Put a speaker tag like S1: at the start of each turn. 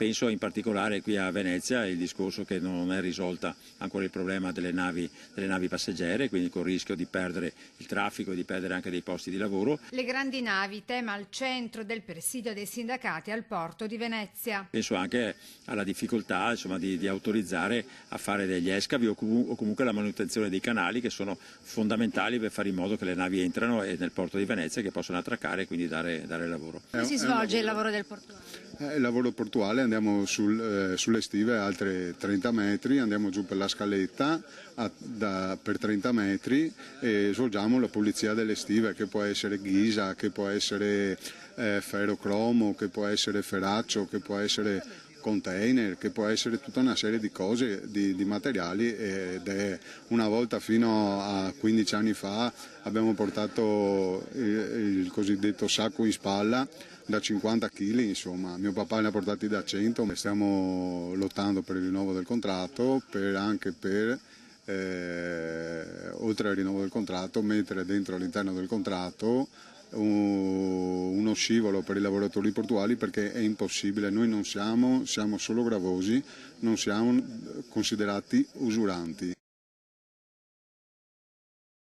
S1: penso in particolare qui a Venezia il discorso che non è risolta ancora il problema delle navi passeggere, quindi con il rischio di perdere il traffico e di perdere anche dei posti di lavoro.
S2: Le grandi navi, tema al centro del presidio dei sindacati al porto di Venezia.
S1: Penso anche alla difficoltà insomma, di autorizzare a fare degli escavi o comunque la manutenzione dei canali che sono fondamentali per fare in modo che le navi entrano nel porto di Venezia e che possono attraccare e quindi dare lavoro.
S2: Come si svolge il lavoro del portuale?
S3: Il lavoro portuale andiamo sulle stive altre 30 metri, andiamo giù per la scaletta per 30 metri e svolgiamo la pulizia delle stive, che può essere ghisa, che può essere ferrocromo, che può essere ferraccio, che può essere container, che può essere tutta una serie di cose, di materiali, ed è una volta fino a 15 anni fa abbiamo portato il cosiddetto sacco in spalla da 50 kg, insomma, mio papà ne ha portati da 100, stiamo lottando per il rinnovo del contratto, oltre al rinnovo del contratto, mettere dentro all'interno del contratto uno scivolo per i lavoratori portuali, perché è impossibile, noi non siamo solo gravosi, non siamo considerati usuranti.